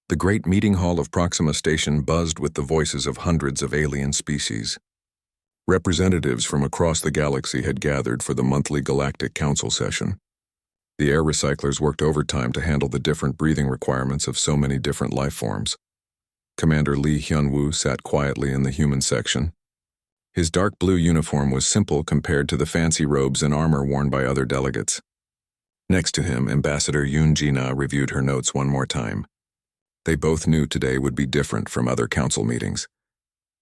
The great meeting hall of Proxima Station buzzed with the voices of hundreds of alien species. Representatives from across the galaxy had gathered for the monthly Galactic Council session. The air recyclers worked overtime to handle the different breathing requirements of so many different life forms. Commander Lee Hyun-woo sat quietly in the human section. His dark blue uniform was simple compared to the fancy robes and armor worn by other delegates. Next to him, Ambassador Yoon Ji-na reviewed her notes one more time. They both knew today would be different from other council meetings.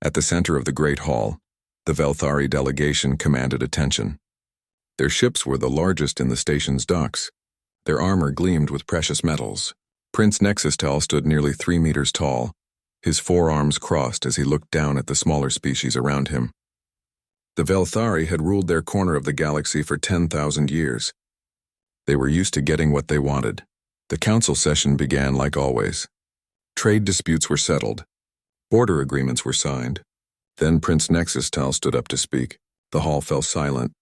At the center of the Great Hall, the Velthari delegation commanded attention. Their ships were the largest in the station's docks. Their armor gleamed with precious metals. Prince Nexustal stood nearly 3 meters tall, his forearms crossed as he looked down at the smaller species around him. The Velthari had ruled their corner of the galaxy for 10,000 years. They were used to getting what they wanted. The council session began like always. Trade disputes were settled. Border agreements were signed. Then Prince Nexustal stood up to speak. The hall fell silent.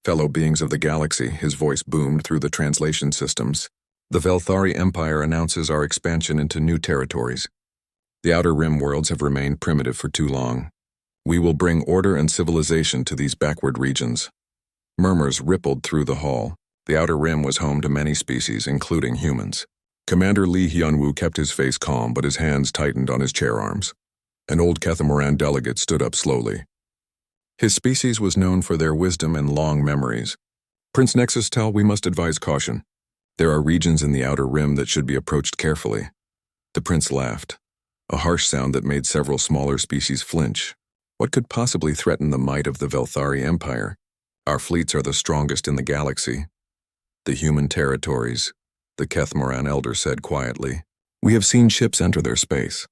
Fellow beings of the galaxy, his voice boomed through the translation systems. The Velthari Empire announces our expansion into new territories. The Outer Rim worlds have remained primitive for too long. We will bring order and civilization to these backward regions. Murmurs rippled through the hall. The Outer Rim was home to many species, including humans. Commander Lee Hyun-woo kept his face calm, but his hands tightened on his chair arms. An old Catamaran delegate stood up slowly. His species was known for their wisdom and long memories. Prince Nexustal, we must advise caution. There are regions in the Outer Rim that should be approached carefully. The prince laughed, a harsh sound that made several smaller species flinch. What could possibly threaten the might of the Velthari Empire? Our fleets are the strongest in the galaxy. The human territories, the Catamaran elder said quietly. We have seen ships enter their space.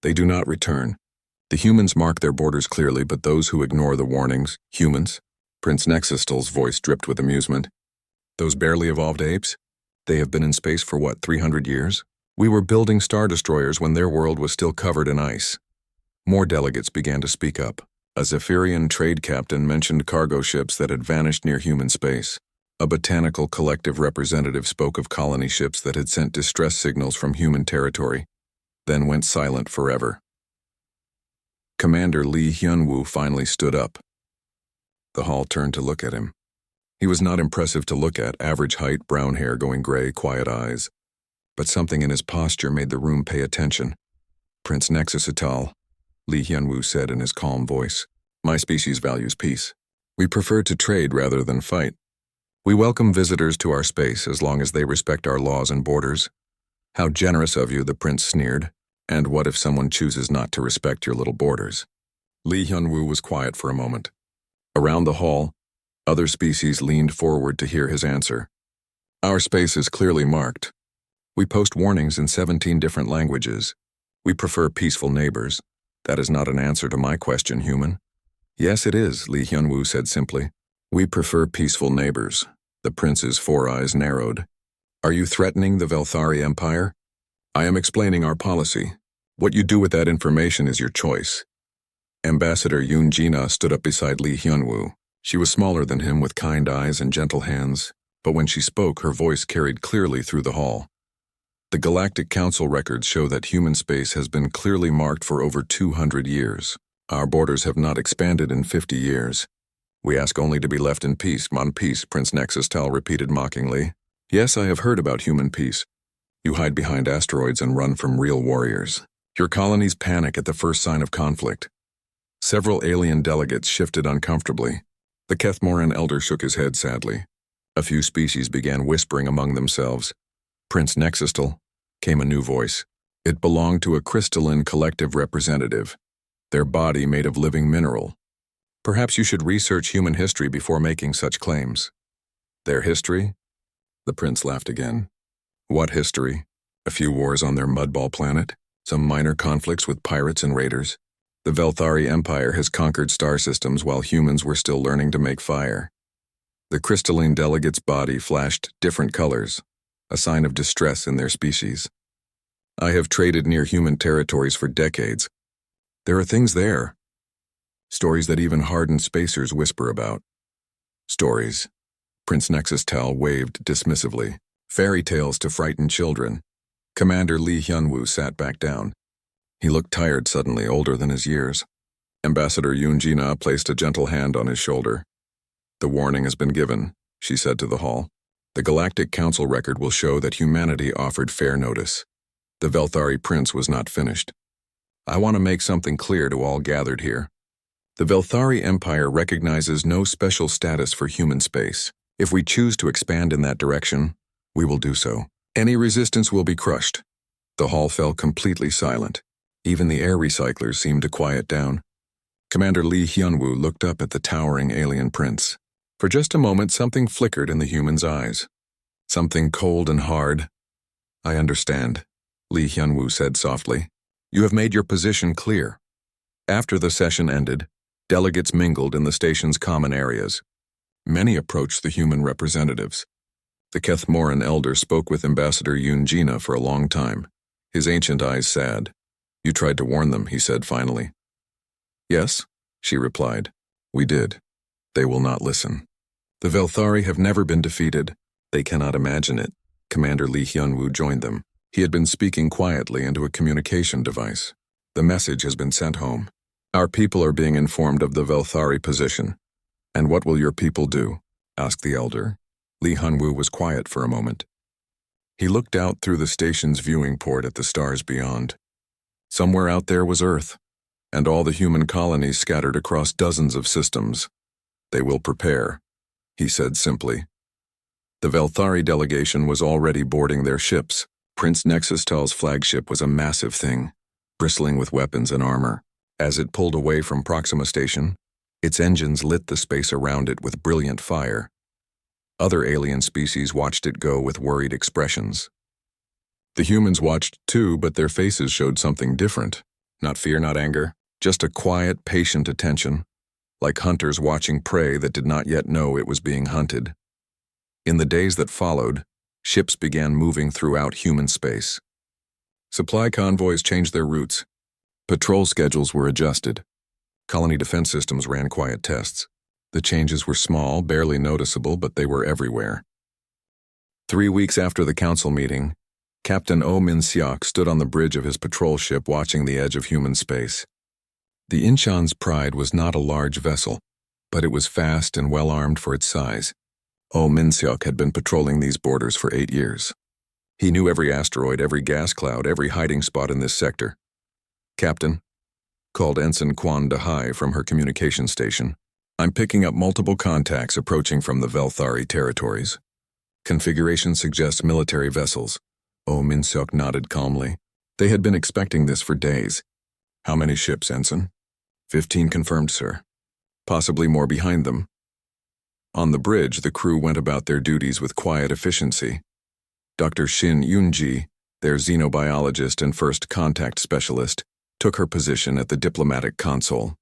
They do not return. The humans mark their borders clearly, but those who ignore the warnings, humans? Prince Nexustal's voice dripped with amusement. Those barely evolved apes? They have been in space for what, 300 years? We were building star destroyers when their world was still covered in ice. More delegates began to speak up. A Zephyrian trade captain mentioned cargo ships that had vanished near human space. A botanical collective representative spoke of colony ships that had sent distress signals from human territory, then went silent forever. Commander Lee Hyun-woo finally stood up. The hall turned to look at him. He was not impressive to look at, average height, brown hair going gray, quiet eyes. But something in his posture made the room pay attention. Prince Nexustal, Lee Hyun-woo said in his calm voice. My species values peace. We prefer to trade rather than fight. We welcome visitors to our space as long as they respect our laws and borders. How generous of you, the prince sneered. And what if someone chooses not to respect your little borders? Lee Hyun-woo was quiet for a moment. Around the hall, other species leaned forward to hear his answer. Our space is clearly marked. We post warnings in 17 different languages. We prefer peaceful neighbors. That is not an answer to my question, human. Yes, it is, Lee Hyun-woo said simply. We prefer peaceful neighbors. The prince's 4 eyes narrowed. Are you threatening the Velthari Empire? I am explaining our policy. What you do with that information is your choice. Ambassador Yoon Ji-na stood up beside Lee Hyun-woo. She was smaller than him with kind eyes and gentle hands, but when she spoke, her voice carried clearly through the hall. The Galactic Council records show that human space has been clearly marked for over 200 years. Our borders have not expanded in 50 years. We ask only to be left in peace, mon peace, Prince Nexustal repeated mockingly. Yes, I have heard about human peace. You hide behind asteroids and run from real warriors. Your colonies panic at the first sign of conflict. Several alien delegates shifted uncomfortably. The Catamaran elder shook his head sadly. A few species began whispering among themselves. Prince Nexustal, came a new voice. It belonged to a crystalline collective representative, their body made of living mineral. Perhaps you should research human history before making such claims. Their history? The prince laughed again. What history? A few wars on their mudball planet? Some minor conflicts with pirates and raiders? The Velthari Empire has conquered star systems while humans were still learning to make fire. The crystalline delegate's body flashed different colors, a sign of distress in their species. I have traded near human territories for decades. There are things there. Stories that even hardened spacers whisper about. Stories. Prince Nexustal waved dismissively. Fairy tales to frighten children. Commander Lee Hyunwoo sat back down. He looked tired suddenly, older than his years. Ambassador Yoon Jina placed a gentle hand on his shoulder. "The warning has been given," she said to the hall. "The Galactic Council record will show that humanity offered fair notice. The Velthari Prince was not finished. I want to make something clear to all gathered here. The Velthari Empire recognizes no special status for human space. If we choose to expand in that direction, we will do so. Any resistance will be crushed." The hall fell completely silent. Even the air recyclers seemed to quiet down. Commander Lee Hyunwoo looked up at the towering alien prince. For just a moment, something flickered in the human's eyes. Something cold and hard. "I understand," Lee Hyunwoo said softly. "You have made your position clear." After the session ended, delegates mingled in the station's common areas. Many approached the human representatives. The Kethmoran elder spoke with Ambassador Yoon Jina for a long time, his ancient eyes sad. "You tried to warn them," he said finally. "Yes," she replied. "We did. They will not listen. The Velthari have never been defeated. They cannot imagine it." Commander Lee Hyunwoo joined them. He had been speaking quietly into a communication device. "The message has been sent home. Our people are being informed of the Velthari position." "And what will your people do?" asked the elder. Lee Hyunwoo was quiet for a moment. He looked out through the station's viewing port at the stars beyond. Somewhere out there was Earth, and all the human colonies scattered across dozens of systems. "They will prepare," he said simply. The Velthari delegation was already boarding their ships. Prince Nexustal's flagship was a massive thing, bristling with weapons and armor. As it pulled away from Proxima Station, its engines lit the space around it with brilliant fire. Other alien species watched it go with worried expressions. The humans watched too, but their faces showed something different. Not fear, not anger, just a quiet, patient attention, like hunters watching prey that did not yet know it was being hunted. In the days that followed, ships began moving throughout human space. Supply convoys changed their routes. Patrol schedules were adjusted. Colony defense systems ran quiet tests. The changes were small, barely noticeable, but they were everywhere. 3 weeks after the council meeting, Captain Oh Min-seok stood on the bridge of his patrol ship watching the edge of human space. The Inchan's Pride was not a large vessel, but it was fast and well-armed for its size. Oh Min-seok had been patrolling these borders for 8 years. He knew every asteroid, every gas cloud, every hiding spot in this sector. "Captain," called Ensign Kwan Dahai from her communication station, "I'm picking up multiple contacts approaching from the Velthari territories. Configuration suggests military vessels." Oh Min-seok nodded calmly. They had been expecting this for days. "How many ships, Ensign?" 15 confirmed, sir. Possibly more behind them." On the bridge, the crew went about their duties with quiet efficiency. Dr. Shin Yoon-ji, their xenobiologist and first contact specialist, took her position at the diplomatic console.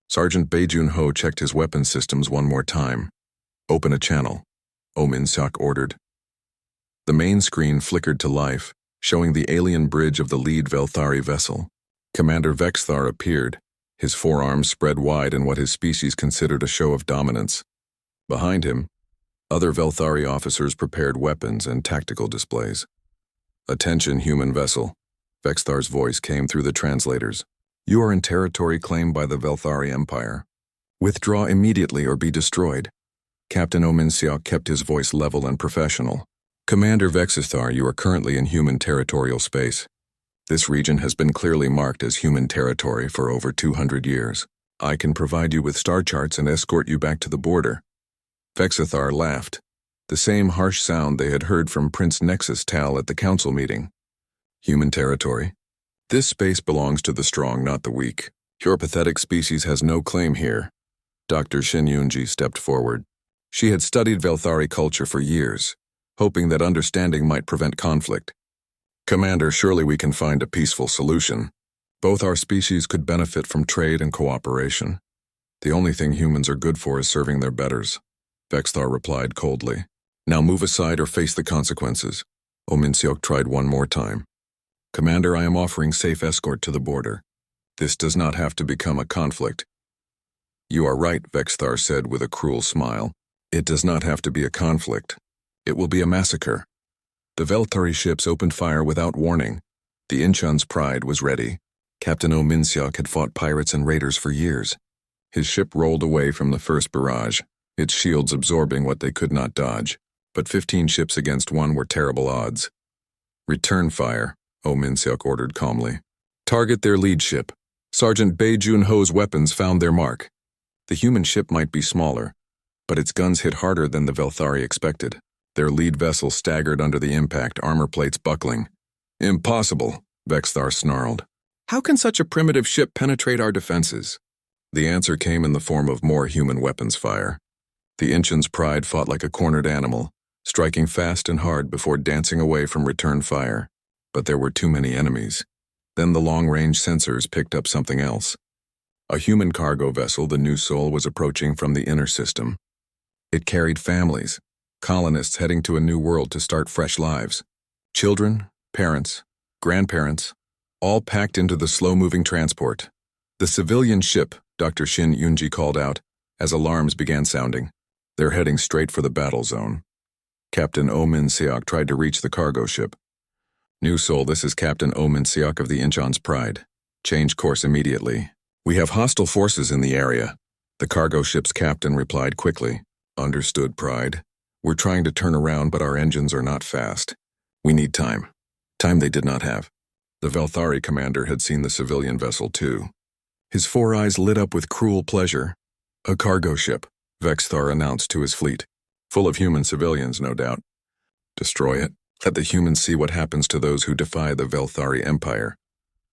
Sergeant Bae-jun-ho checked his weapon systems one more time. "Open a channel," Oh Min-seok ordered. The main screen flickered to life, showing the alien bridge of the lead Velthari vessel. Commander Vexthar appeared, his forearms spread wide in what his species considered a show of dominance. Behind him, other Velthari officers prepared weapons and tactical displays. "Attention, human vessel," Vexthar's voice came through the translators. "You are in territory claimed by the Velthari Empire. Withdraw immediately or be destroyed." Captain Oh Min-seok kept his voice level and professional. "Commander Vexthar, you are currently in human territorial space. This region has been clearly marked as human territory for over 200 years. I can provide you with star charts and escort you back to the border." Vexthar laughed, the same harsh sound they had heard from Prince Nexustal at the council meeting. "Human territory? This space belongs to the strong, not the weak. Your pathetic species has no claim here." Dr. Shin Yoon-ji stepped forward. She had studied Velthari culture for years, hoping that understanding might prevent conflict. "Commander, surely we can find a peaceful solution. Both our species could benefit from trade and cooperation. The only thing humans are good for is serving their betters," Vexthar replied coldly. "Now move aside or face the consequences." Oh Min-seok tried one more time. "Commander, I am offering safe escort to the border. This does not have to become a conflict." "You are right," Vexthar said with a cruel smile. "It does not have to be a conflict. It will be a massacre." The Veltari ships opened fire without warning. The Incheon's pride was ready. Captain Oh Min-seok had fought pirates and raiders for years. His ship rolled away from the first barrage, its shields absorbing what they could not dodge. But 15 ships against one were terrible odds. Return fire, Oh Min-seok ordered calmly. Target their lead ship. Sergeant Bae Jun-ho's weapons found their mark. The human ship might be smaller, but its guns hit harder than the Velthari expected. Their lead vessel staggered under the impact, armor plates buckling. Impossible, Vexthar snarled. How can such a primitive ship penetrate our defenses? The answer came in the form of more human weapons fire. The Incheon's pride fought like a cornered animal, striking fast and hard before dancing away from return fire. But there were too many enemies. Then the long-range sensors picked up something else. A human cargo vessel, the New Soul, was approaching from the inner system. It carried families, colonists heading to a new world to start fresh lives. Children, parents, grandparents, all packed into the slow-moving transport. The civilian ship, Dr. Shin Yoonji called out, as alarms began sounding. They're heading straight for the battle zone. Captain Oh Min-seok tried to reach the cargo ship. New Soul, this is Captain Oh Min-seok of the Incheon's Pride. Change course immediately. We have hostile forces in the area. The cargo ship's captain replied quickly. Understood, Pride. We're trying to turn around, but our engines are not fast. We need time. Time they did not have. The Velthari commander had seen the civilian vessel too. His 4 eyes lit up with cruel pleasure. A cargo ship, Vexthar announced to his fleet. Full of human civilians, no doubt. Destroy it. Let the humans see what happens to those who defy the Velthari Empire.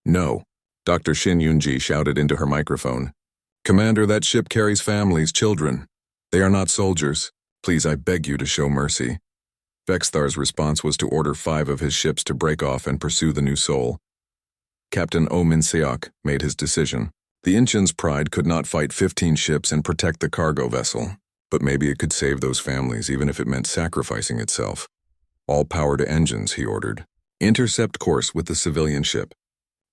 No, Dr. Shin Yoonji shouted into her microphone. Commander, that ship carries families, children. They are not soldiers. Please, I beg you to show mercy. Vexthar's response was to order 5 of his ships to break off and pursue the New Soul. Captain Oh Min-seok made his decision. The Incheon's Pride could not fight 15 ships and protect the cargo vessel, but maybe it could save those families even if it meant sacrificing itself. All power to engines, he ordered. Intercept course with the civilian ship.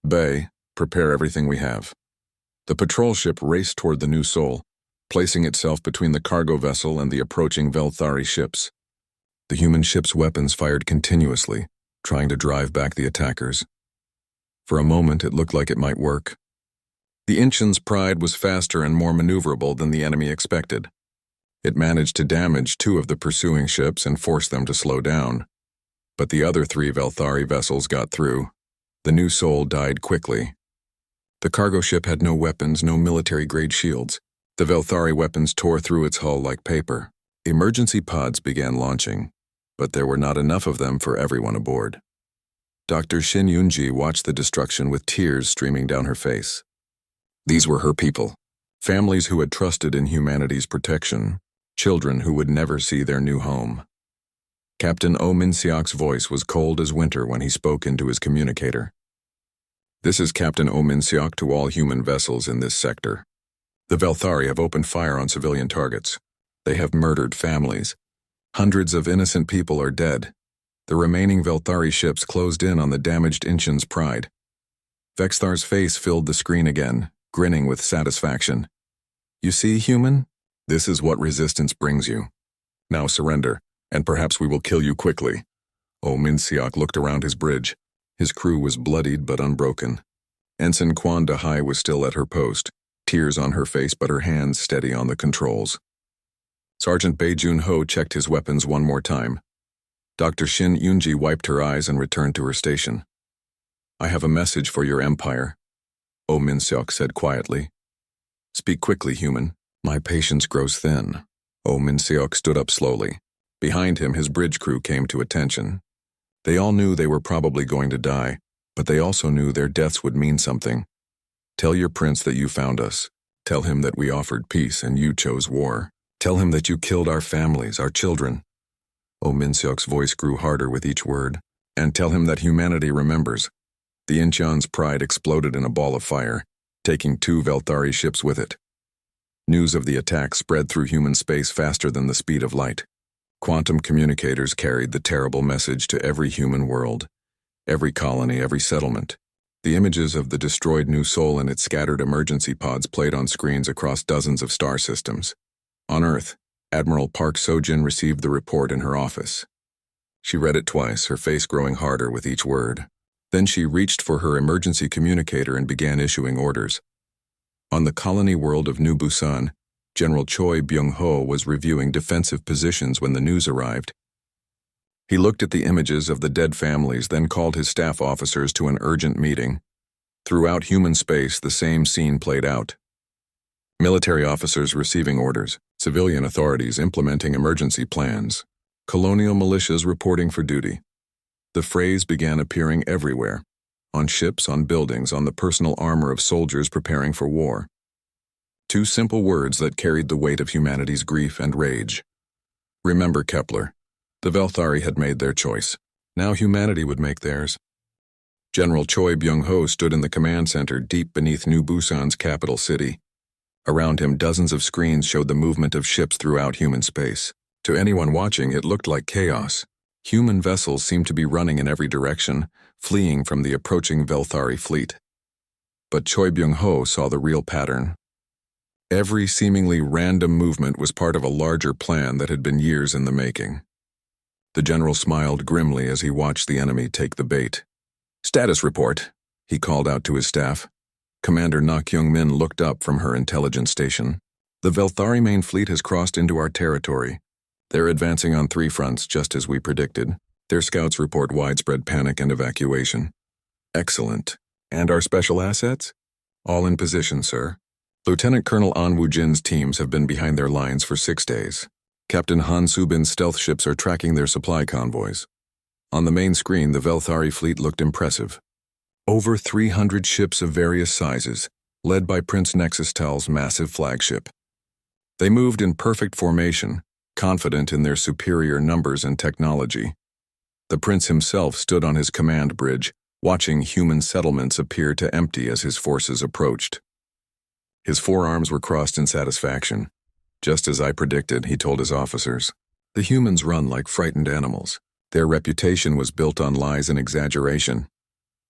Bae, prepare everything we have. The patrol ship raced toward the New Soul, placing itself between the cargo vessel and the approaching Velthari ships. The human ship's weapons fired continuously, trying to drive back the attackers. For a moment, it looked like it might work. The Incheon's Pride was faster and more maneuverable than the enemy expected. It managed to damage 2 of the pursuing ships and force them to slow down. But the other 3 Velthari vessels got through. The New Soul died quickly. The cargo ship had no weapons, no military-grade shields. The Velthari weapons tore through its hull like paper. Emergency pods began launching, but there were not enough of them for everyone aboard. Dr. Shin Yoonji watched the destruction with tears streaming down her face. These were her people, families who had trusted in humanity's protection, children who would never see their new home. Captain Oh Min-seok's voice was cold as winter when he spoke into his communicator. This is Captain Oh Min-seok to all human vessels in this sector. The Velthari have opened fire on civilian targets. They have murdered families. Hundreds of innocent people are dead. The remaining Velthari ships closed in on the damaged Incheon's Pride. Vexthar's face filled the screen again, grinning with satisfaction. You see, human? This is what resistance brings you. Now surrender, and perhaps we will kill you quickly. Oh Min-seok looked around his bridge. His crew was bloodied but unbroken. Ensign Kwon Da-hai was still at her post, tears on her face but her hands steady on the controls. Sergeant Bae Jun-ho checked his weapons one more time. Dr. Shin Yoonji wiped her eyes and returned to her station. I have a message for your empire, Oh Min-seok said quietly. Speak quickly, human. My patience grows thin. Oh Min-seok stood up slowly. Behind him, his bridge crew came to attention. They all knew they were probably going to die, but they also knew their deaths would mean something. Tell your prince that you found us. Tell him that we offered peace and you chose war. Tell him that you killed our families, our children. Oh Min-seok's voice grew harder with each word. And tell him that humanity remembers. The Incheon's Pride exploded in a ball of fire, taking 2 Velthari ships with it. News of the attack spread through human space faster than the speed of light. Quantum communicators carried the terrible message to every human world, every colony, every settlement. The images of the destroyed New Soul and its scattered emergency pods played on screens across dozens of star systems. On Earth, Admiral Park Sojin received the report in her office. She read it twice, her face growing harder with each word. Then she reached for her emergency communicator and began issuing orders. On the colony world of New Busan, General Choi Byung-ho was reviewing defensive positions when the news arrived. He looked at the images of the dead families, then called his staff officers to an urgent meeting. Throughout human space, the same scene played out. Military officers receiving orders, civilian authorities implementing emergency plans, colonial militias reporting for duty. The phrase began appearing everywhere, on ships, on buildings, on the personal armor of soldiers preparing for war. Two simple words that carried the weight of humanity's grief and rage. Remember Kepler. The Velthari had made their choice. Now humanity would make theirs. General Choi Byung-ho stood in the command center deep beneath New Busan's capital city. Around him, dozens of screens showed the movement of ships throughout human space. To anyone watching, it looked like chaos. Human vessels seemed to be running in every direction, fleeing from the approaching Velthari fleet. But Choi Byung-ho saw the real pattern. Every seemingly random movement was part of a larger plan that had been years in the making. The general smiled grimly as he watched the enemy take the bait. "Status report," he called out to his staff. Commander Na Kyung-min looked up from her intelligence station. "The Velthari main fleet has crossed into our territory. They're advancing on 3 fronts, just as we predicted. Their scouts report widespread panic and evacuation." "Excellent. And our special assets?" "All in position, sir. Lieutenant Colonel An Woo-jin's teams have been behind their lines for 6 days. Captain Han Soo-bin's stealth ships are tracking their supply convoys." On the main screen, the Velthari fleet looked impressive. Over 300 ships of various sizes, led by Prince Nexus-Tal's massive flagship. They moved in perfect formation, confident in their superior numbers and technology. The prince himself stood on his command bridge, watching human settlements appear to empty as his forces approached. His forearms were crossed in satisfaction. "Just as I predicted," he told his officers. "The humans run like frightened animals. Their reputation was built on lies and exaggeration."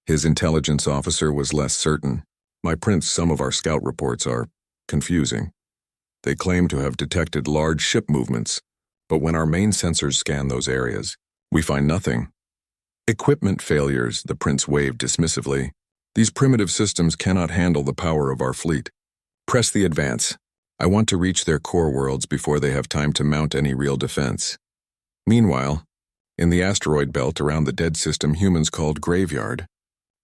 His intelligence officer was less certain. "My prince, some of our scout reports are confusing. They claim to have detected large ship movements, but when our main sensors scan those areas, we find nothing." "Equipment failures," the prince waved dismissively. "These primitive systems cannot handle the power of our fleet. Press the advance. I want to reach their core worlds before they have time to mount any real defense." Meanwhile, in the asteroid belt around the dead system humans called Graveyard,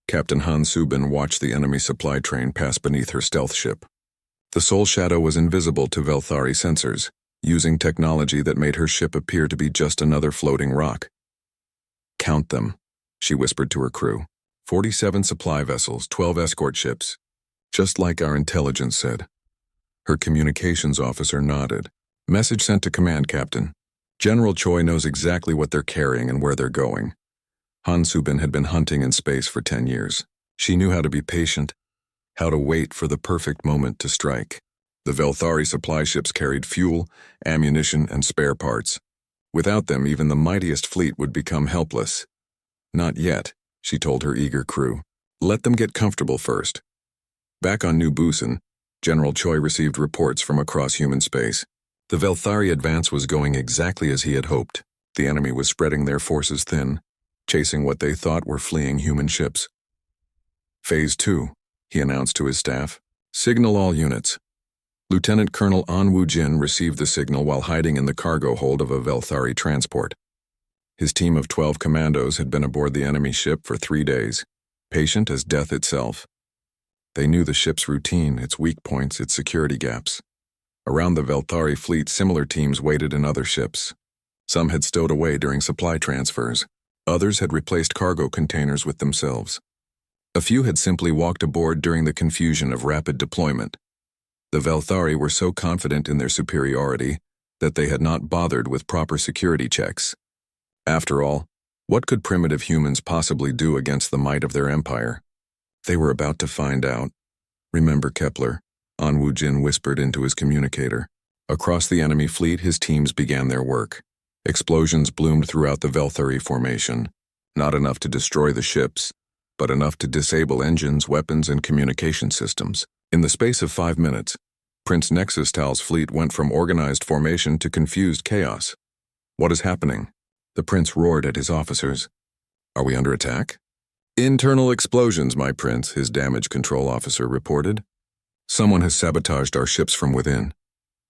Captain Han Soo-bin watched the enemy supply train pass beneath her stealth ship. The Soul Shadow was invisible to Velthari sensors, using technology that made her ship appear to be just another floating rock. "Count them," she whispered to her crew. 47 supply vessels, 12 escort ships. Just like our intelligence said. Her communications officer nodded. "Message sent to command, Captain. General Choi knows exactly what they're carrying and where they're going." Han Soo-bin had been hunting in space for 10 years. She knew how to be patient, how to wait for the perfect moment to strike. The Velthari supply ships carried fuel, ammunition, and spare parts. Without them, even the mightiest fleet would become helpless. "Not yet," she told her eager crew. "Let them get comfortable first." Back on New Busan, General Choi received reports from across human space. The Velthari advance was going exactly as he had hoped. The enemy was spreading their forces thin, chasing what they thought were fleeing human ships. "Phase 2, he announced to his staff. "Signal all units." Lieutenant Colonel An Woo-jin received the signal while hiding in the cargo hold of a Velthari transport. His team of 12 commandos had been aboard the enemy ship for 3 days, patient as death itself. They knew the ship's routine, its weak points, its security gaps. Around the Velthari fleet, similar teams waited in other ships. Some had stowed away during supply transfers. Others had replaced cargo containers with themselves. A few had simply walked aboard during the confusion of rapid deployment. The Velthari were so confident in their superiority that they had not bothered with proper security checks. After all, what could primitive humans possibly do against the might of their empire? They were about to find out. "Remember Kepler," An Woo-jin whispered into his communicator. Across the enemy fleet, his teams began their work. Explosions bloomed throughout the Velthari formation, not enough to destroy the ships, but enough to disable engines, weapons, and communication systems. In the space of 5 minutes, Prince Nexus-Tal's fleet went from organized formation to confused chaos. "What is happening?" The prince roared at his officers. Are we under attack? Internal explosions, my prince, his damage control officer reported. Someone has sabotaged our ships from within.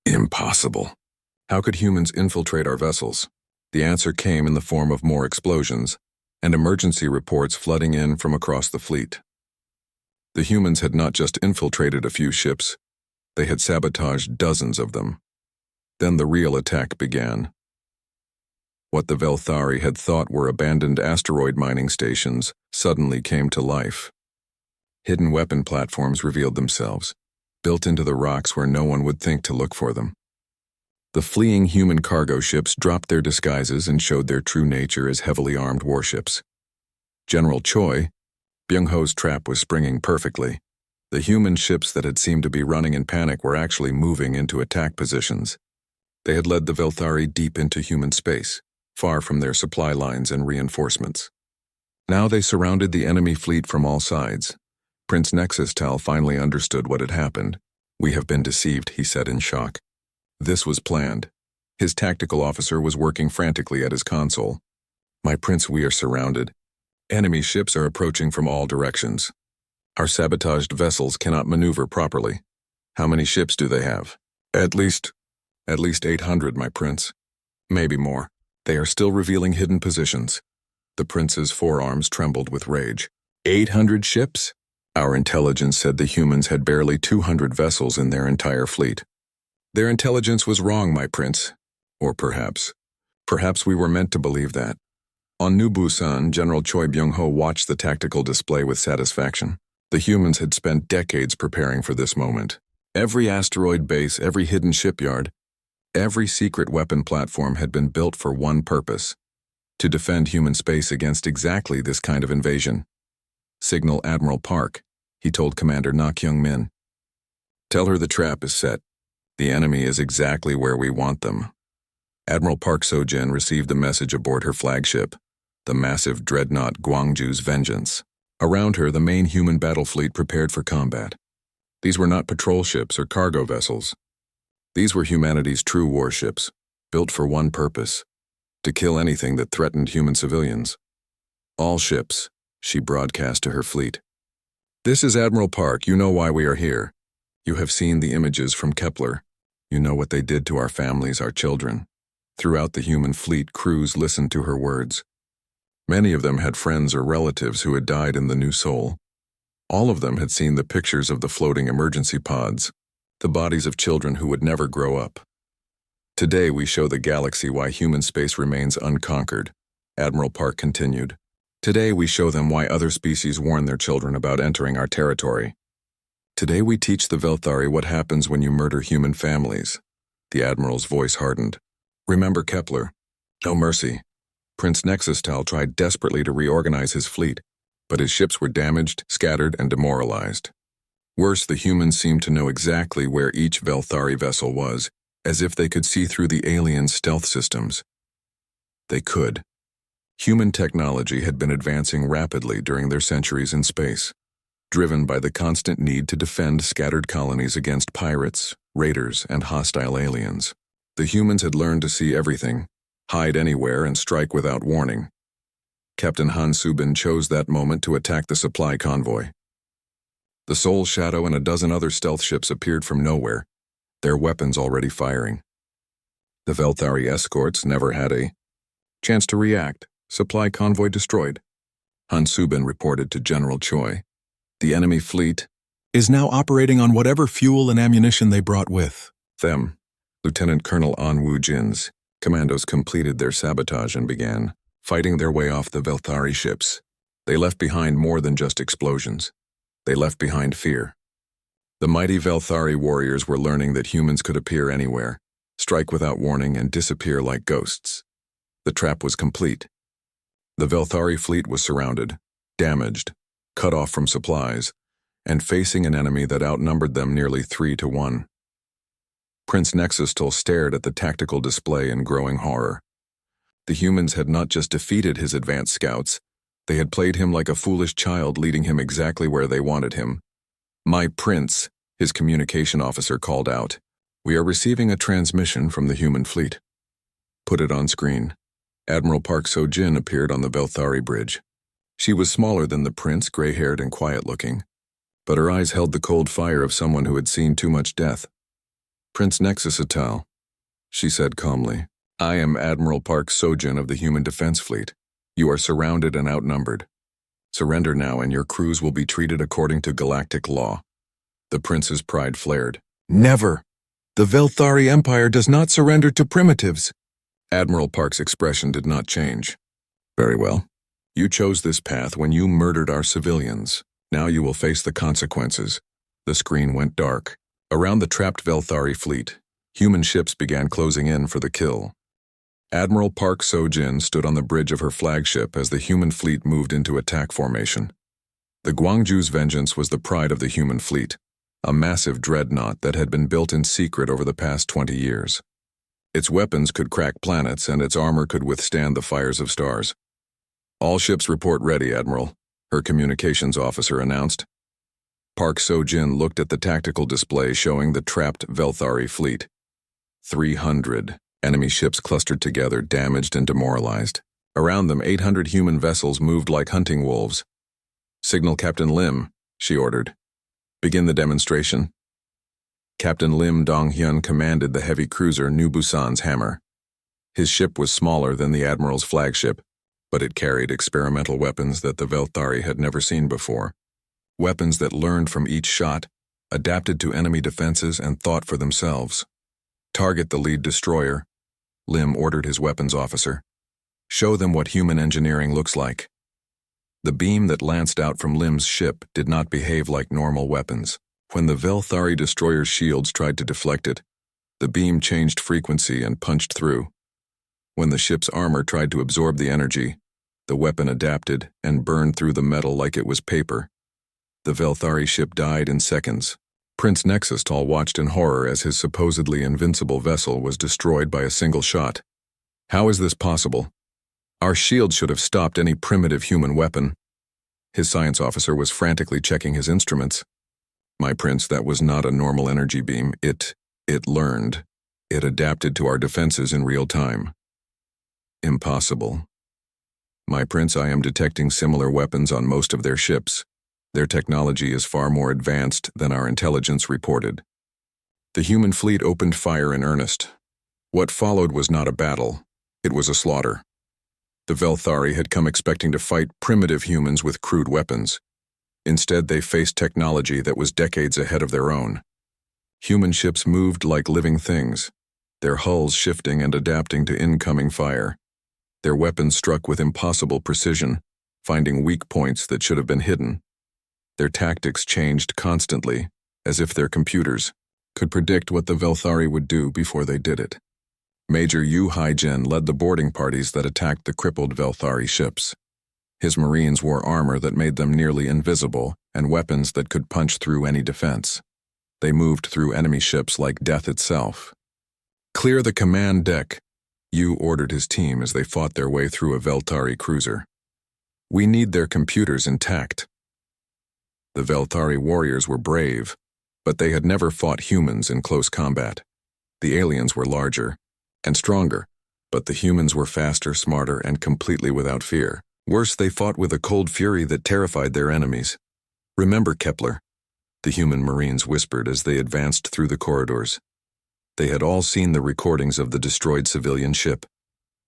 Impossible. How could humans infiltrate our vessels? The answer came in the form of more explosions and emergency reports flooding in from across the fleet. The humans had not just infiltrated a few ships, they had sabotaged dozens of them. Then the real attack began. What the Velthari had thought were abandoned asteroid mining stations suddenly came to life. Hidden weapon platforms revealed themselves, built into the rocks where no one would think to look for them. The fleeing human cargo ships dropped their disguises and showed their true nature as heavily armed warships. General Choi, Byung-ho's trap was springing perfectly. The human ships that had seemed to be running in panic were actually moving into attack positions. They had led the Velthari deep into human space, far from their supply lines and reinforcements. Now they surrounded the enemy fleet from all sides. Prince Nexus-Tal finally understood what had happened. We have been deceived, he said in shock. This was planned. His tactical officer was working frantically at his console. My prince, we are surrounded. Enemy ships are approaching from all directions. Our sabotaged vessels cannot maneuver properly. How many ships do they have? At least 800, my prince. Maybe more. They are still revealing hidden positions. The prince's forearms trembled with rage. 800 ships? Our intelligence said the humans had barely 200 vessels in their entire fleet. Their intelligence was wrong, my prince. Or perhaps we were meant to believe that. On New Busan, General Choi Byung-ho watched the tactical display with satisfaction. The humans had spent decades preparing for this moment. Every asteroid base, every hidden shipyard, every secret weapon platform had been built for one purpose: to defend human space against exactly this kind of invasion. Signal Admiral Park, he told Commander Na Kyung-min. Tell her the trap is set. The enemy is exactly where we want them. Admiral Park Seo-jin received the message aboard her flagship, the massive dreadnought Gwangju's Vengeance. Around her, the main human battle fleet prepared for combat. These were not patrol ships or cargo vessels. These were humanity's true warships, built for one purpose: to kill anything that threatened human civilians. All ships, she broadcast to her fleet. This is Admiral Park. You know why we are here. You have seen the images from Kepler. You know what they did to our families, our children. Throughout the human fleet, crews listened to her words. Many of them had friends or relatives who had died in the New Sol. All of them had seen the pictures of the floating emergency pods, the bodies of children who would never grow up. Today we show the galaxy why human space remains unconquered, Admiral Park continued. Today we show them why other species warn their children about entering our territory. Today we teach the Velthari what happens when you murder human families. The Admiral's voice hardened. Remember Kepler. No mercy. Prince Nexus-Tal tried desperately to reorganize his fleet, but his ships were damaged, scattered, and demoralized. Worse, the humans seemed to know exactly where each Velthari vessel was, as if they could see through the alien stealth systems. They could. Human technology had been advancing rapidly during their centuries in space, driven by the constant need to defend scattered colonies against pirates, raiders, and hostile aliens. The humans had learned to see everything, hide anywhere, and strike without warning. Captain Han Subin chose that moment to attack the supply convoy. The Soul Shadow and a dozen other stealth ships appeared from nowhere, their weapons already firing. The Velthari escorts never had a chance to react. Supply convoy destroyed. Han Subin reported to General Choi. The enemy fleet is now operating on whatever fuel and ammunition they brought with them. Lieutenant Colonel An Woo-jin's commandos completed their sabotage and began fighting their way off the Velthari ships. They left behind more than just explosions. They left behind fear. The mighty Velthari warriors were learning that humans could appear anywhere, strike without warning, and disappear like ghosts. The trap was complete. The Velthari fleet was surrounded, damaged, cut off from supplies, and facing an enemy that outnumbered them nearly 3-1. Prince Nexus-Tal stared at the tactical display in growing horror. The humans had not just defeated his advanced scouts, they had played him like a foolish child, leading him exactly where they wanted him. My prince, his communication officer called out. We are receiving a transmission from the human fleet. Put it on screen. Admiral Park So-jin appeared on the Velthari bridge. She was smaller than the prince, gray-haired and quiet-looking, but her eyes held the cold fire of someone who had seen too much death. "Prince Nexus Atal," she said calmly. "I am Admiral Park So-jin of the Human Defense Fleet. You are surrounded and outnumbered. Surrender now and your crews will be treated according to galactic law." The prince's pride flared. "Never! The Velthari Empire does not surrender to primitives." Admiral Park's expression did not change. "Very well. You chose this path when you murdered our civilians. Now you will face the consequences." The screen went dark. Around the trapped Velthari fleet, human ships began closing in for the kill. Admiral Park So-jin stood on the bridge of her flagship as the human fleet moved into attack formation. The Gwangju's vengeance was the pride of the human fleet, a massive dreadnought that had been built in secret over the past 20 years. Its weapons could crack planets and its armor could withstand the fires of stars. "All ships report ready, Admiral," her communications officer announced. Park So-jin looked at the tactical display showing the trapped Velthari fleet. 300 enemy ships clustered together, damaged and demoralized. Around them, 800 human vessels moved like hunting wolves. "Signal Captain Lim," she ordered. "Begin the demonstration." Captain Lim Dong-hyun commanded the heavy cruiser New Busan's Hammer. His ship was smaller than the Admiral's flagship, but it carried experimental weapons that the Velthari had never seen before. Weapons that learned from each shot, adapted to enemy defenses, and thought for themselves. "Target the lead destroyer," Lim ordered his weapons officer. "Show them what human engineering looks like." The beam that lanced out from Lim's ship did not behave like normal weapons. When the Velthari destroyer's shields tried to deflect it, the beam changed frequency and punched through. When the ship's armor tried to absorb the energy, the weapon adapted and burned through the metal like it was paper. The Velthari ship died in seconds. Prince Nexus Tal watched in horror as his supposedly invincible vessel was destroyed by a single shot. "How is this possible? Our shield should have stopped any primitive human weapon." His science officer was frantically checking his instruments. "My prince, that was not a normal energy beam. It learned. It adapted to our defenses in real time." "Impossible." "My prince, I am detecting similar weapons on most of their ships. Their technology is far more advanced than our intelligence reported." The human fleet opened fire in earnest. What followed was not a battle. It was a slaughter. The Velthari had come expecting to fight primitive humans with crude weapons. Instead, they faced technology that was decades ahead of their own. Human ships moved like living things, their hulls shifting and adapting to incoming fire. Their weapons struck with impossible precision, finding weak points that should have been hidden. Their tactics changed constantly, as if their computers could predict what the Velthari would do before they did it. Major Yu Haijin led the boarding parties that attacked the crippled Velthari ships. His Marines wore armor that made them nearly invisible and weapons that could punch through any defense. They moved through enemy ships like death itself. "Clear the command deck," Yu ordered his team as they fought their way through a Velthari cruiser. "We need their computers intact." The Velthari warriors were brave, but they had never fought humans in close combat. The aliens were larger and stronger, but the humans were faster, smarter, and completely without fear. Worse, they fought with a cold fury that terrified their enemies. "Remember, Kepler," the human Marines whispered as they advanced through the corridors. They had all seen the recordings of the destroyed civilian ship.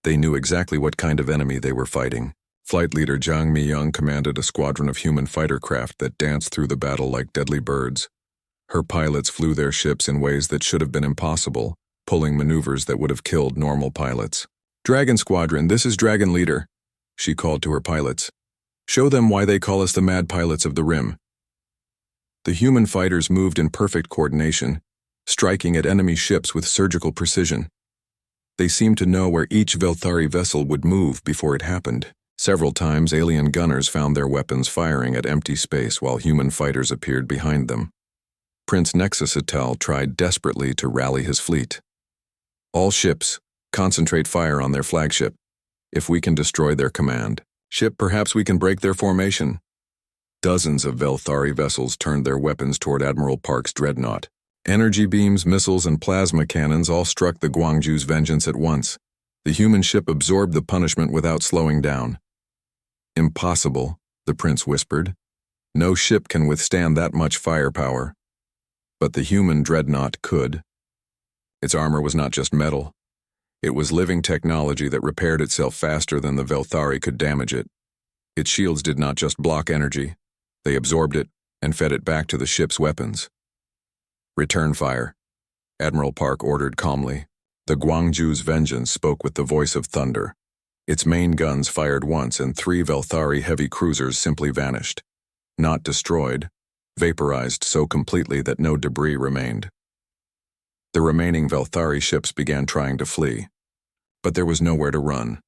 They knew exactly what kind of enemy they were fighting. Flight leader Zhang Miyang commanded a squadron of human fighter craft that danced through the battle like deadly birds. Her pilots flew their ships in ways that should have been impossible, pulling maneuvers that would have killed normal pilots. "Dragon Squadron, this is Dragon Leader," she called to her pilots. "Show them why they call us the Mad Pilots of the Rim." The human fighters moved in perfect coordination, striking at enemy ships with surgical precision. They seemed to know where each Velthari vessel would move before it happened. Several times, alien gunners found their weapons firing at empty space while human fighters appeared behind them. Prince Nexus Atal tried desperately to rally his fleet. "All ships, concentrate fire on their flagship. If we can destroy their command ship, perhaps we can break their formation." Dozens of Velthari vessels turned their weapons toward Admiral Park's dreadnought. Energy beams, missiles, and plasma cannons all struck the Gwangju's vengeance at once. The human ship absorbed the punishment without slowing down. "Impossible," the prince whispered. "No ship can withstand that much firepower." But the human dreadnought could. Its armor was not just metal. It was living technology that repaired itself faster than the Velthari could damage it. Its shields did not just block energy. They absorbed it and fed it back to the ship's weapons. "Return fire," Admiral Park ordered calmly. The Guangzhou's Vengeance spoke with the voice of thunder. Its main guns fired once and 3 Velthari heavy cruisers simply vanished. Not destroyed, vaporized so completely that no debris remained. The remaining Velthari ships began trying to flee. But there was nowhere to run.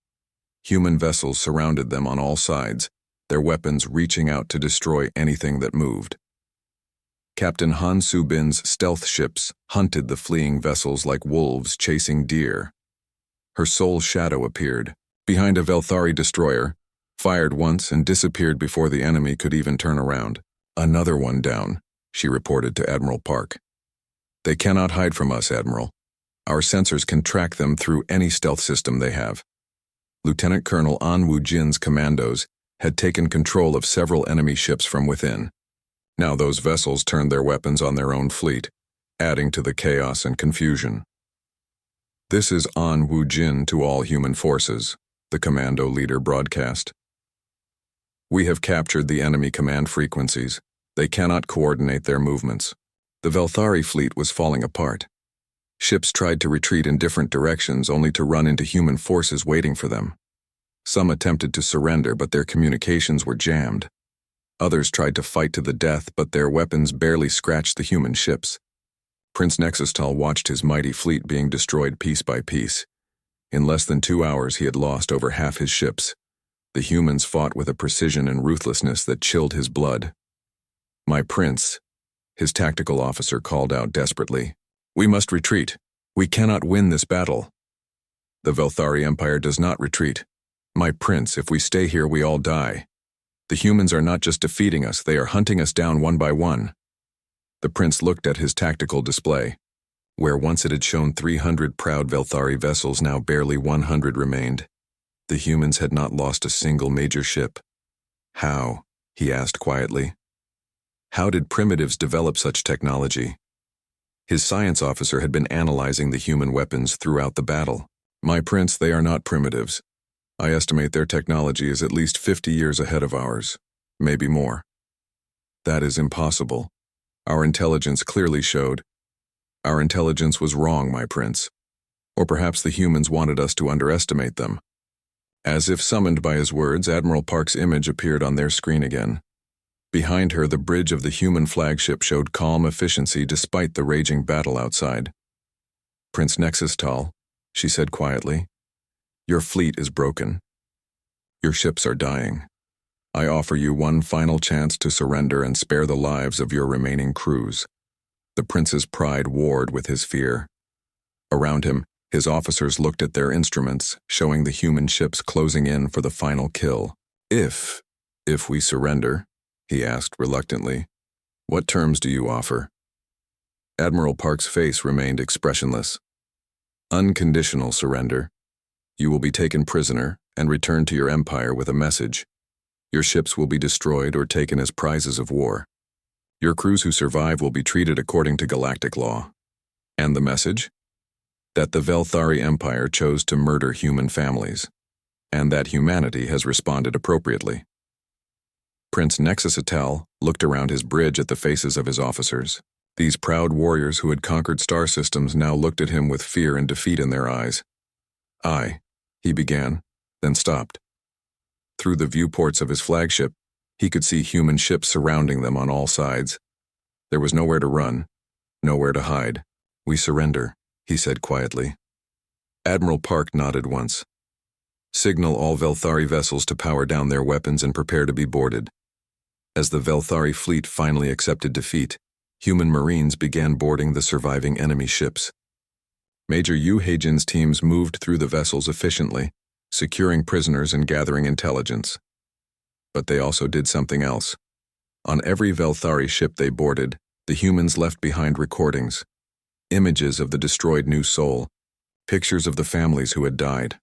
Human vessels surrounded them on all sides, their weapons reaching out to destroy anything that moved. Captain Han Su-bin's stealth ships hunted the fleeing vessels like wolves chasing deer. Her sole shadow appeared, behind a Velthari destroyer, fired once and disappeared before the enemy could even turn around. "Another one down," she reported to Admiral Park. "They cannot hide from us, Admiral. Our sensors can track them through any stealth system they have." Lieutenant Colonel An Wu-jin's commandos had taken control of several enemy ships from within. Now those vessels turned their weapons on their own fleet, adding to the chaos and confusion. "This is An Wu-jin to all human forces," the commando leader broadcast. "We have captured the enemy command frequencies. They cannot coordinate their movements." The Velthari fleet was falling apart. Ships tried to retreat in different directions only to run into human forces waiting for them. Some attempted to surrender, but their communications were jammed. Others tried to fight to the death, but their weapons barely scratched the human ships. Prince Nexustal watched his mighty fleet being destroyed piece by piece. In less than 2 hours, he had lost over half his ships. The humans fought with a precision and ruthlessness that chilled his blood. "My prince," his tactical officer called out desperately, "we must retreat. We cannot win this battle." "The Velthari Empire does not retreat. My prince, if we stay here, we all die. The humans are not just defeating us, they are hunting us down one by one." The prince looked at his tactical display. Where once it had shown 300 proud Velthari vessels, now barely 100 remained. The humans had not lost a single major ship. "How?" he asked quietly. "How did primitives develop such technology?" His science officer had been analyzing the human weapons throughout the battle. "My prince, they are not primitives. I estimate their technology is at least 50 years ahead of ours, maybe more." "That is impossible. Our intelligence clearly showed." "Our intelligence was wrong, my prince. Or perhaps the humans wanted us to underestimate them." As if summoned by his words, Admiral Park's image appeared on their screen again. Behind her, the bridge of the human flagship showed calm efficiency despite the raging battle outside. "Prince Nexustal," she said quietly, "your fleet is broken. Your ships are dying. I offer you one final chance to surrender and spare the lives of your remaining crews." The prince's pride warred with his fear. Around him, his officers looked at their instruments, showing the human ships closing in for the final kill. If we surrender," he asked reluctantly, "what terms do you offer?" Admiral Park's face remained expressionless. "Unconditional surrender. You will be taken prisoner and returned to your empire with a message. Your ships will be destroyed or taken as prizes of war. Your crews who survive will be treated according to galactic law. And the message? That the Velthari Empire chose to murder human families, and that humanity has responded appropriately." Prince Nexustal looked around his bridge at the faces of his officers. These proud warriors who had conquered star systems now looked at him with fear and defeat in their eyes. He began, then stopped. Through the viewports of his flagship, he could see human ships surrounding them on all sides. There was nowhere to run, nowhere to hide. "We surrender," he said quietly. Admiral Park nodded once. "Signal all Velthari vessels to power down their weapons and prepare to be boarded." As the Velthari fleet finally accepted defeat, human marines began boarding the surviving enemy ships. Major Yu Heijin's teams moved through the vessels efficiently, securing prisoners and gathering intelligence. But they also did something else. On every Velthari ship they boarded, the humans left behind recordings, images of the destroyed New Soul, pictures of the families who had died.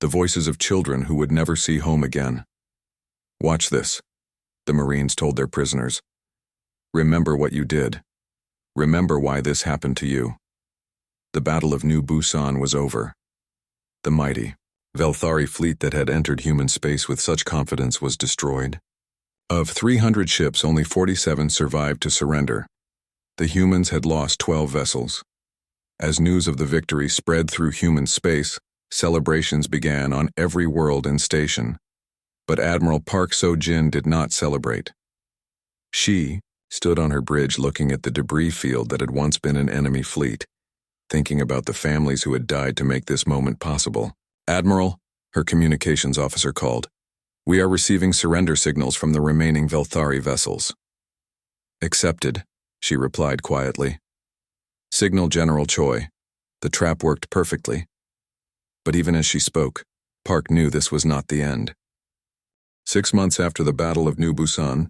the voices of children who would never see home again. "Watch this," the Marines told their prisoners. "Remember what you did. Remember why this happened to you." The Battle of New Busan was over. The mighty Velthari fleet that had entered human space with such confidence was destroyed. Of 300 ships, only 47 survived to surrender. The humans had lost 12 vessels. As news of the victory spread through human space, celebrations began on every world and station. But Admiral Park So-jin did not celebrate. She stood on her bridge looking at the debris field that had once been an enemy fleet, thinking about the families who had died to make this moment possible. "Admiral," her communications officer called, "we are receiving surrender signals from the remaining Velthari vessels." "Accepted," she replied quietly. "Signal General Choi. The trap worked perfectly." But even as she spoke, Park knew this was not the end. 6 months after the Battle of New Busan,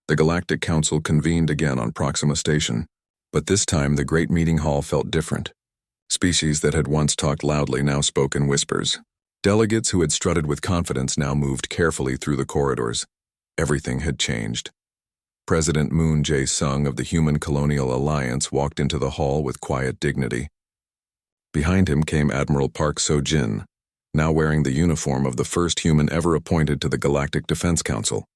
the Galactic Council convened again on Proxima Station, but this time the great meeting hall felt different. Species that had once talked loudly now spoke in whispers. Delegates who had strutted with confidence now moved carefully through the corridors. Everything had changed. President Moon Jae-sung of the Human Colonial Alliance walked into the hall with quiet dignity. Behind him came Admiral Park So-jin, now wearing the uniform of the first human ever appointed to the Galactic Defense Council.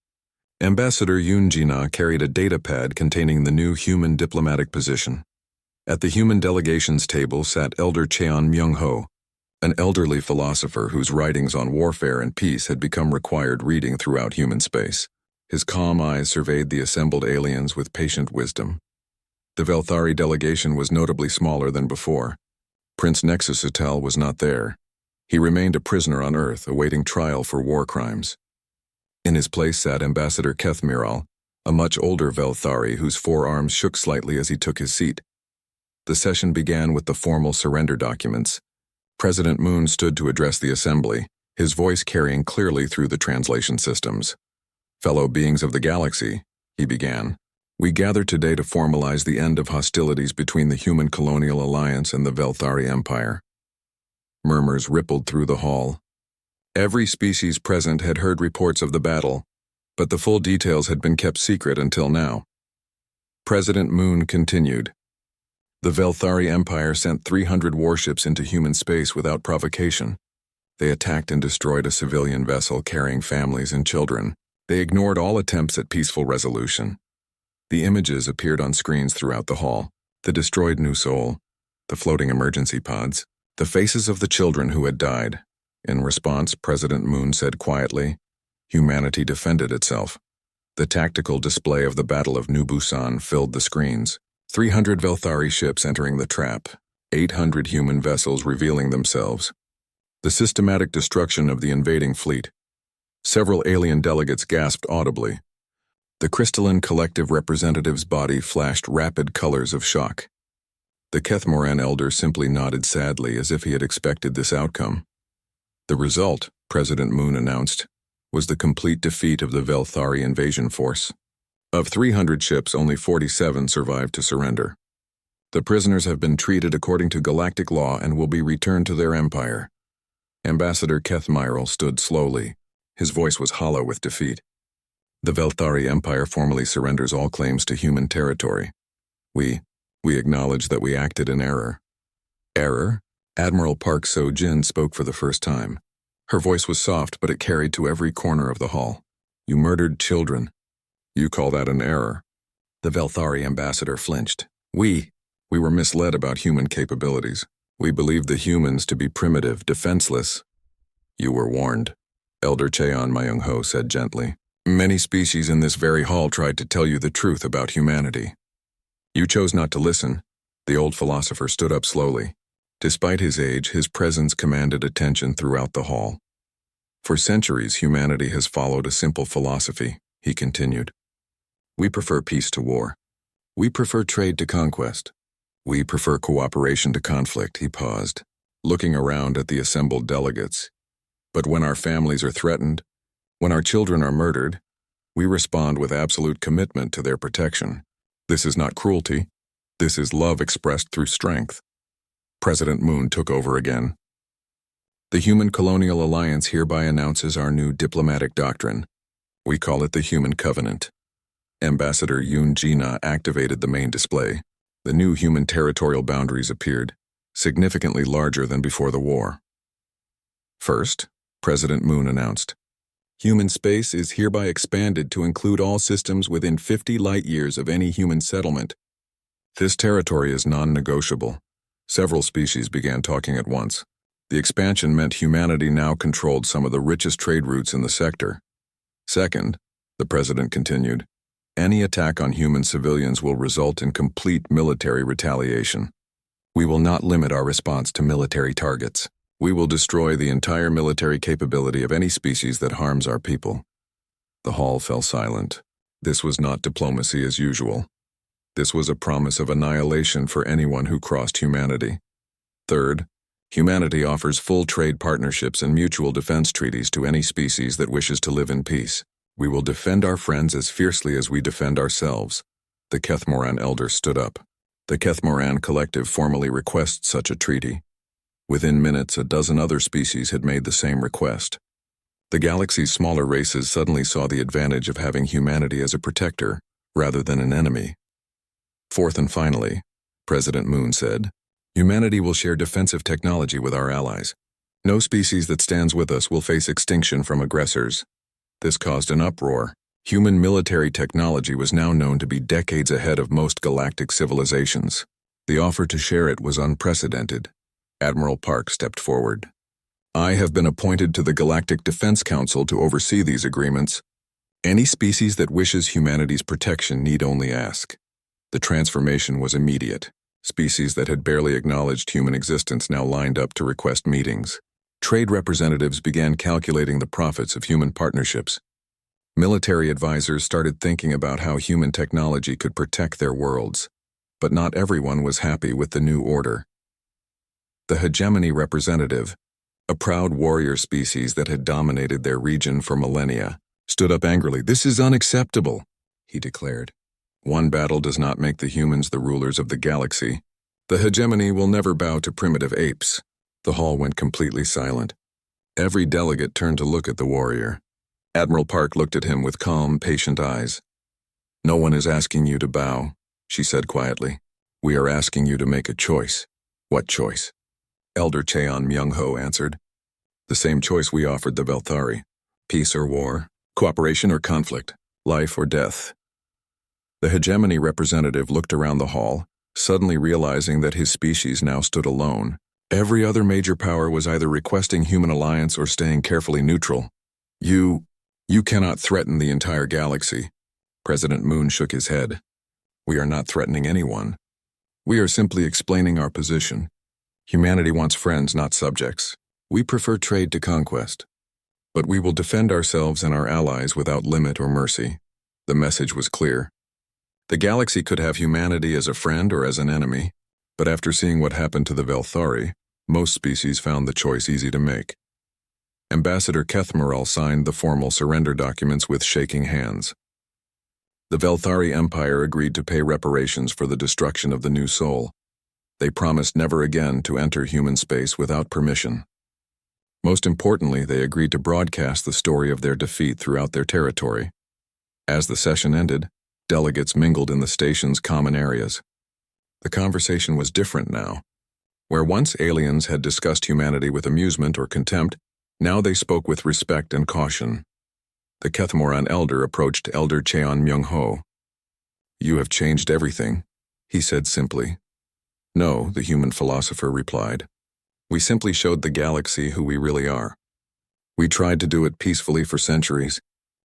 Ambassador Yoon Ji-na carried a datapad containing the new human diplomatic position. At the human delegations table sat Elder Cheon Myung-ho, an elderly philosopher whose writings on warfare and peace had become required reading throughout human space. His calm eyes surveyed the assembled aliens with patient wisdom. The Velthari delegation was notably smaller than before. Prince Nexusatel was not there. He remained a prisoner on Earth, awaiting trial for war crimes. In his place sat Ambassador Kethmiral, a much older Velthari whose forearms shook slightly as he took his seat. The session began with the formal surrender documents. President Moon stood to address the assembly, his voice carrying clearly through the translation systems. "Fellow beings of the galaxy," he began, "we gather today to formalize the end of hostilities between the Human Colonial Alliance and the Velthari Empire." Murmurs rippled through the hall. Every species present had heard reports of the battle, but the full details had been kept secret until now. President Moon continued. "The Velthari Empire sent 300 warships into human space without provocation. They attacked and destroyed a civilian vessel carrying families and children. They ignored all attempts at peaceful resolution. The images appeared on screens throughout the hall: the destroyed New Sol, the floating emergency pods, the faces of the children who had died. In response, President Moon said quietly, humanity defended itself. The tactical display of the Battle of New Busan filled the screens. 300 Velthari ships entering the trap, 800 human vessels revealing themselves. The systematic destruction of the invading fleet. Several alien delegates gasped audibly. The crystalline collective representative's body flashed rapid colors of shock. The Kethmoran elder simply nodded sadly as if he had expected this outcome. The result, President Moon announced, was the complete defeat of the Velthari invasion force. Of 300 ships, only 47 survived to surrender. The prisoners have been treated according to galactic law and will be returned to their empire. Ambassador Kethmiral stood slowly. His voice was hollow with defeat. The Velthari Empire formally surrenders all claims to human territory. We acknowledge that we acted in error. Error? Admiral Park So-jin spoke for the first time. Her voice was soft, but it carried to every corner of the hall. You murdered children. You call that an error? The Velthari ambassador flinched. We were misled about human capabilities. We believed the humans to be primitive, defenseless. You were warned, Elder Cheon Myung-ho said gently. Many species in this very hall tried to tell you the truth about humanity. You chose not to listen. The old philosopher stood up slowly. Despite his age, his presence commanded attention throughout the hall. For centuries, humanity has followed a simple philosophy, he continued. We prefer peace to war. We prefer trade to conquest. We prefer cooperation to conflict, he paused, looking around at the assembled delegates. But when our families are threatened, when our children are murdered, we respond with absolute commitment to their protection. This is not cruelty. This is love expressed through strength. President Moon took over again. The Human Colonial Alliance hereby announces our new diplomatic doctrine. We call it the Human Covenant. Ambassador Yoon Ji-na activated the main display. The new human territorial boundaries appeared, significantly larger than before the war. First, President Moon announced, human space is hereby expanded to include all systems within 50 light-years of any human settlement. This territory is non-negotiable. Several species began talking at once. The expansion meant humanity now controlled some of the richest trade routes in the sector. Second, the president continued, any attack on human civilians will result in complete military retaliation. We will not limit our response to military targets. We will destroy the entire military capability of any species that harms our people. The hall fell silent. This was not diplomacy as usual. This was a promise of annihilation for anyone who crossed humanity. Third, humanity offers full trade partnerships and mutual defense treaties to any species that wishes to live in peace. We will defend our friends as fiercely as we defend ourselves. The Kethmoran elder stood up. The Kethmoran collective formally requests such a treaty. Within minutes, a dozen other species had made the same request. The galaxy's smaller races suddenly saw the advantage of having humanity as a protector, rather than an enemy. Fourth and finally, President Moon said, humanity will share defensive technology with our allies. No species that stands with us will face extinction from aggressors. This caused an uproar. Human military technology was now known to be decades ahead of most galactic civilizations. The offer to share it was unprecedented. Admiral Park stepped forward. I have been appointed to the Galactic Defense Council to oversee these agreements. Any species that wishes humanity's protection need only ask. The transformation was immediate. Species that had barely acknowledged human existence now lined up to request meetings. Trade representatives began calculating the profits of human partnerships. Military advisors started thinking about how human technology could protect their worlds. But not everyone was happy with the new order. The hegemony representative, a proud warrior species that had dominated their region for millennia, stood up angrily. This is unacceptable, he declared. One battle does not make the humans the rulers of the galaxy. The hegemony will never bow to primitive apes. The hall went completely silent. Every delegate turned to look at the warrior. Admiral Park looked at him with calm, patient eyes. No one is asking you to bow, she said quietly. We are asking you to make a choice. What choice? Elder Cheon Myung-ho answered. The same choice we offered the Velthari. Peace or war, cooperation or conflict, life or death. The hegemony representative looked around the hall, suddenly realizing that his species now stood alone. Every other major power was either requesting human alliance or staying carefully neutral. You cannot threaten the entire galaxy. President Moon shook his head. We are not threatening anyone. We are simply explaining our position. Humanity wants friends, not subjects. We prefer trade to conquest. But we will defend ourselves and our allies without limit or mercy. The message was clear. The galaxy could have humanity as a friend or as an enemy, but after seeing what happened to the Velthari, most species found the choice easy to make. Ambassador Kethmoral signed the formal surrender documents with shaking hands. The Velthari Empire agreed to pay reparations for the destruction of the new soul. They promised never again to enter human space without permission. Most importantly, they agreed to broadcast the story of their defeat throughout their territory. As the session ended, delegates mingled in the station's common areas. The conversation was different now. Where once aliens had discussed humanity with amusement or contempt, now they spoke with respect and caution. The Kethmoran elder approached Elder Cheon Myung-ho. You have changed everything, he said simply. No, the human philosopher replied. We simply showed the galaxy who we really are. We tried to do it peacefully for centuries.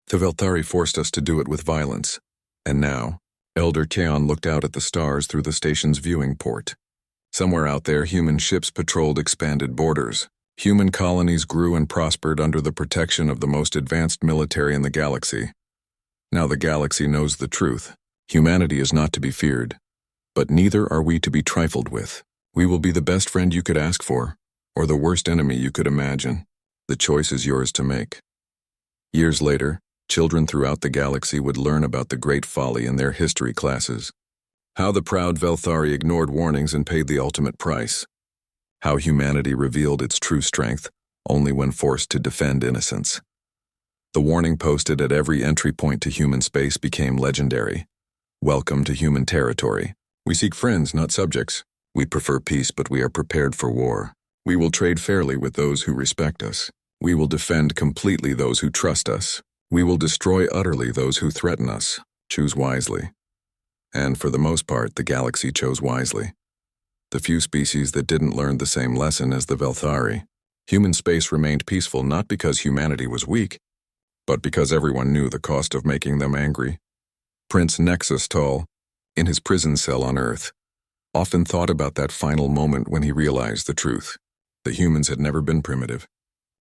The Velthari forced us to do it with violence. And now, Elder Cheon looked out at the stars through the station's viewing port. Somewhere out there, human ships patrolled expanded borders. Human colonies grew and prospered under the protection of the most advanced military in the galaxy. Now the galaxy knows the truth. Humanity is not to be feared. But neither are we to be trifled with. We will be the best friend you could ask for, or the worst enemy you could imagine. The choice is yours to make. Years later, children throughout the galaxy would learn about the great folly in their history classes. How the proud Velthari ignored warnings and paid the ultimate price. How humanity revealed its true strength, only when forced to defend innocence. The warning posted at every entry point to human space became legendary. Welcome to human territory. We seek friends, not subjects. We prefer peace, but we are prepared for war. We will trade fairly with those who respect us. We will defend completely those who trust us. We will destroy utterly those who threaten us. Choose wisely. And for the most part, the galaxy chose wisely. The few species that didn't learn the same lesson as the Velthari. Human space remained peaceful not because humanity was weak, but because everyone knew the cost of making them angry. Prince Nexus Tall, in his prison cell on Earth, often thought about that final moment when he realized the truth. The humans had never been primitive.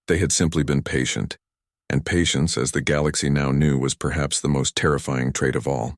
They had simply been patient, and patience, as the galaxy now knew, was perhaps the most terrifying trait of all.